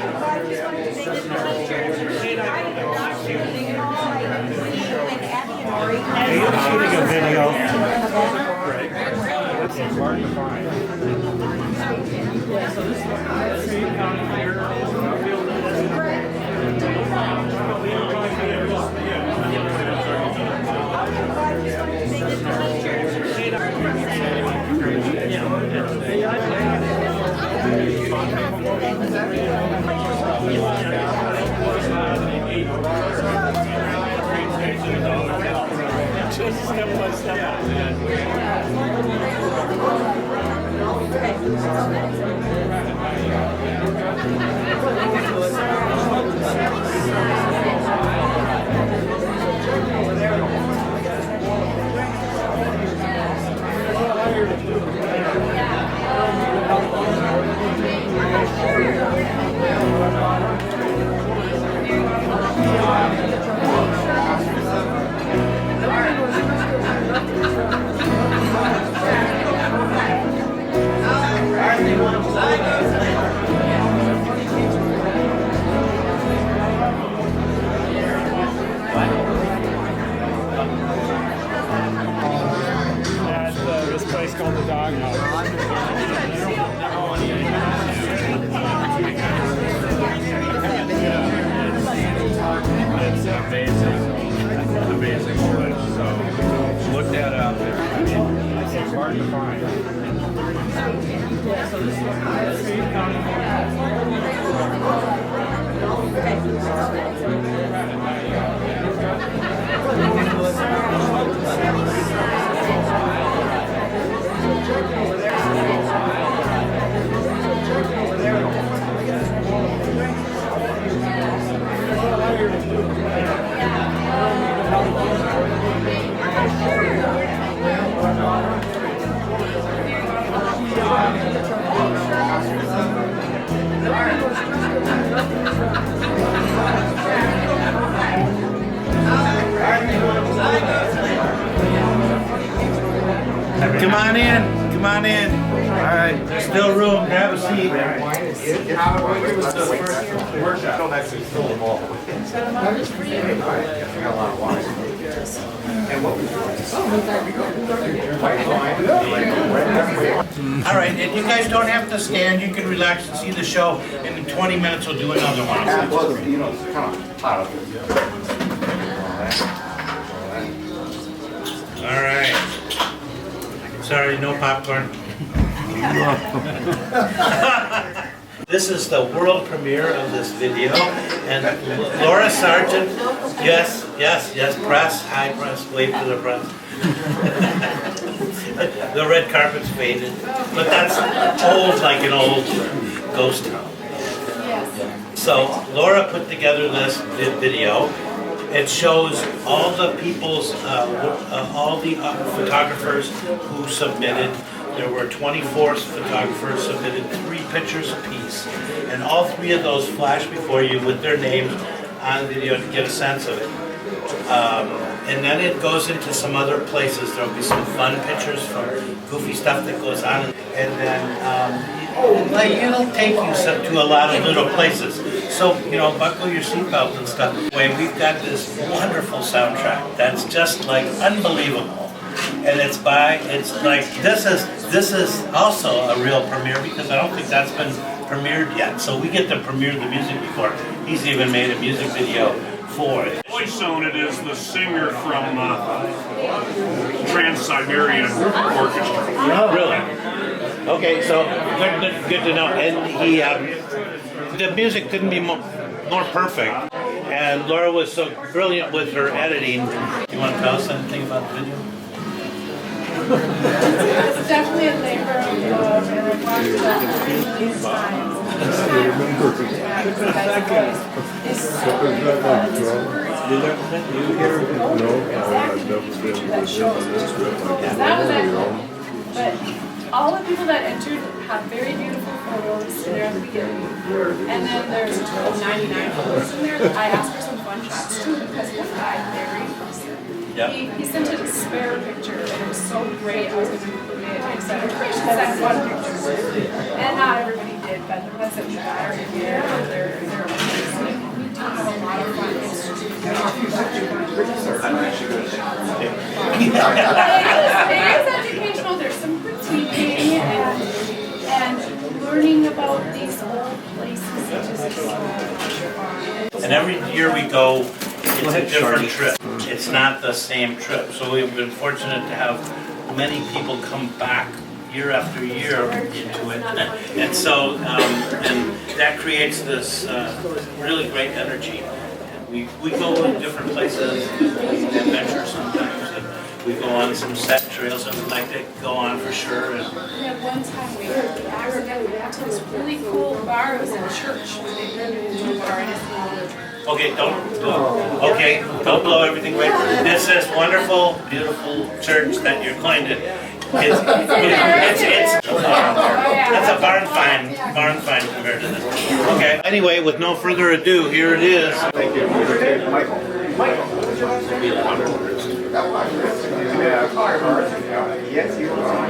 Are you shooting a video? It's hard to find. Step by step. This place called the Dog House. It's amazing. It's amazing. So look that up. I mean, it's hard to find. So this is Come on in. Come on in. All right. There's still room. Grab a seat. All right, and you guys don't have to stand. You can relax and see the show. And in 20 minutes, we'll do another one. All right. Sorry, no popcorn. This is the world premiere of this video, and Laura Sargent, yes, press, high press, wave to the press. The red carpet's faded, but that's old like an old ghost town. So Laura put together this video. It shows all the people's, all the photographers who submitted. There were 24 photographers submitted 3 pictures apiece, and all 3 of those flash before you with their names on video to get a sense of it. And then it goes into some other places. There'll be some fun pictures from goofy stuff that goes on, and then like it'll take you to a lot of little places. So, you know, buckle your seatbelt and stuff. Anyway, we've got this wonderful soundtrack that's just like unbelievable. And it's like, this is also a real premiere because I don't think that's been premiered yet. So we get to premiere the music before he's even made a music video for it. Voice on it is the singer from Trans-Siberian Orchestra. Oh, really? Okay, so good to know. And he, the music couldn't be more perfect. And Laura was so brilliant with her editing. You want to tell us anything about the video? It's definitely a labor of love, and I've watched that many times. But all the people that entered have very beautiful photos in there at the beginning. And then there's 99 photos in there. I asked for some fun shots too because one guy, Larry, he sent in a spare picture and it was so great. I was going to include it. I said, everybody should send one picture. And not everybody did, but the ones that we got are in here. They're It is educational. There's some critiquing and learning about these old places. And every year we go, it's a different trip. It's not the same trip. So we've been fortunate to have many people come back year after year into it. And so, and that creates this really great energy. We go to different places, adventure sometimes. And we go on some set trails that we'd like to go on for sure. And Yeah, one time we accidentally went to this really cool bar. It was in a church. They turned it into a bar and it's okay, don't blow everything away. This is wonderful, beautiful church that you're going to. That's a barn find compared to this. Okay. Anyway, with no further ado, here it is. Thank you. Michael. Yes, you are.